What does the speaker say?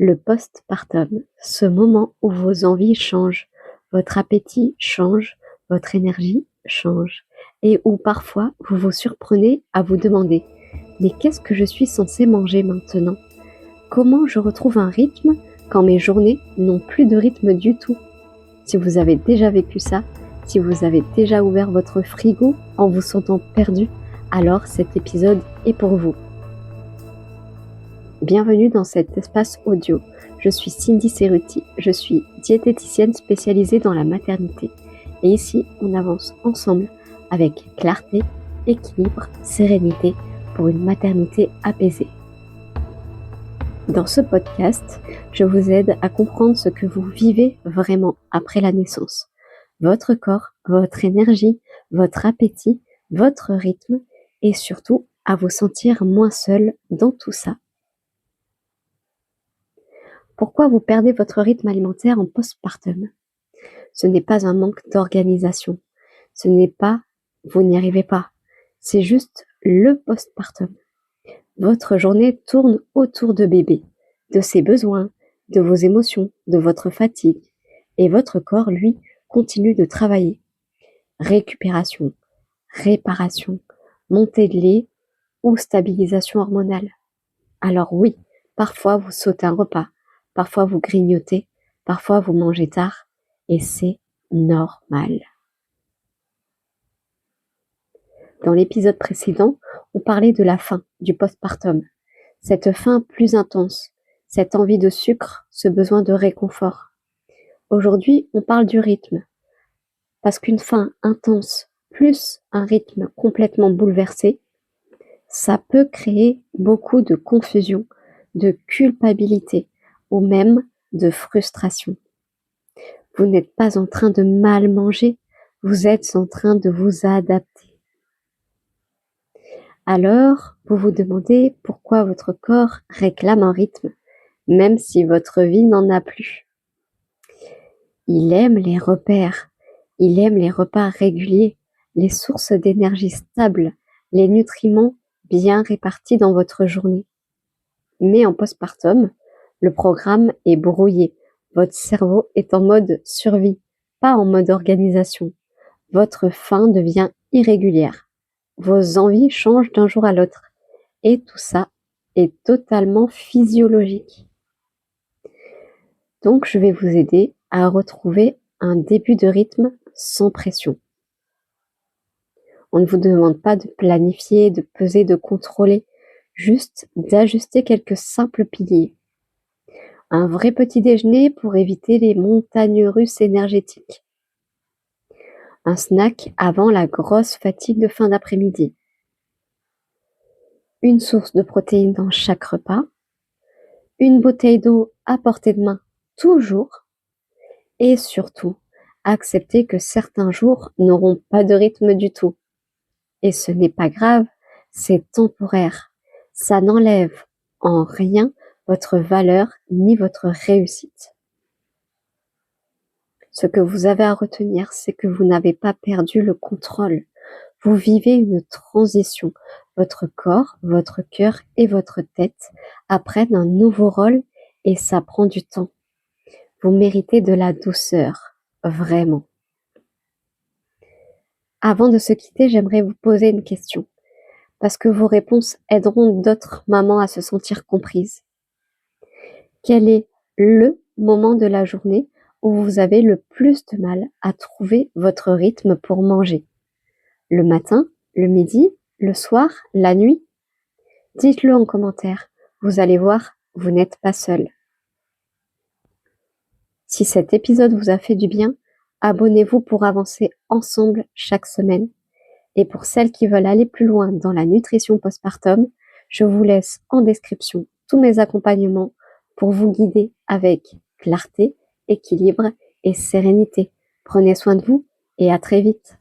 Le postpartum, ce moment où vos envies changent, votre appétit change, votre énergie change, et où parfois vous vous surprenez à vous demander « Mais qu'est-ce que je suis censée manger maintenant ? Comment je retrouve un rythme quand mes journées n'ont plus de rythme du tout ?» Si vous avez déjà vécu ça, si vous avez déjà ouvert votre frigo en vous sentant perdu, alors cet épisode est pour vous. Bienvenue dans cet espace audio. Je suis Cindy Cerruti, je suis diététicienne spécialisée dans la maternité. Et ici, on avance ensemble avec clarté, équilibre, sérénité pour une maternité apaisée. Dans ce podcast, je vous aide à comprendre ce que vous vivez vraiment après la naissance. Votre corps, votre énergie, votre appétit, votre rythme et surtout à vous sentir moins seul dans tout ça. Pourquoi vous perdez votre rythme alimentaire en postpartum ? Ce n'est pas un manque d'organisation. Ce n'est pas vous n'y arrivez pas. C'est juste le postpartum. Votre journée tourne autour de bébé, de ses besoins, de vos émotions, de votre fatigue. Et votre corps, lui, continue de travailler. Récupération, réparation, montée de lait ou stabilisation hormonale. Alors oui, parfois vous sautez un repas. Parfois vous grignotez, parfois vous mangez tard, et c'est normal. Dans l'épisode précédent, on parlait de la faim, du postpartum. Cette faim plus intense, cette envie de sucre, ce besoin de réconfort. Aujourd'hui, on parle du rythme. Parce qu'une faim intense plus un rythme complètement bouleversé, ça peut créer beaucoup de confusion, de culpabilité, ou même de frustration. Vous n'êtes pas en train de mal manger, vous êtes en train de vous adapter. Alors, vous vous demandez pourquoi votre corps réclame un rythme, même si votre vie n'en a plus. Il aime les repères, il aime les repas réguliers, les sources d'énergie stables, les nutriments bien répartis dans votre journée. Mais en postpartum, le programme est brouillé. Votre cerveau est en mode survie, pas en mode organisation. Votre faim devient irrégulière. Vos envies changent d'un jour à l'autre. Et tout ça est totalement physiologique. Donc, je vais vous aider à retrouver un début de rythme sans pression. On ne vous demande pas de planifier, de peser, de contrôler, juste d'ajuster quelques simples piliers. Un vrai petit déjeuner pour éviter les montagnes russes énergétiques. Un snack avant la grosse fatigue de fin d'après-midi. Une source de protéines dans chaque repas. Une bouteille d'eau à portée de main toujours. Et surtout, accepter que certains jours n'auront pas de rythme du tout. Et ce n'est pas grave, c'est temporaire. Ça n'enlève en rien votre valeur ni votre réussite. Ce que vous avez à retenir, c'est que vous n'avez pas perdu le contrôle. Vous vivez une transition. Votre corps, votre cœur et votre tête apprennent un nouveau rôle et ça prend du temps. Vous méritez de la douceur, vraiment. Avant de se quitter, j'aimerais vous poser une question, parce que vos réponses aideront d'autres mamans à se sentir comprises. Quel est le moment de la journée où vous avez le plus de mal à trouver votre rythme pour manger ? Le matin, le midi, le soir, la nuit ? Dites-le en commentaire. Vous allez voir, vous n'êtes pas seul. Si cet épisode vous a fait du bien, abonnez-vous pour avancer ensemble chaque semaine. Et pour celles qui veulent aller plus loin dans la nutrition postpartum, je vous laisse en description tous mes accompagnements pour vous guider avec clarté, équilibre et sérénité. Prenez soin de vous et à très vite.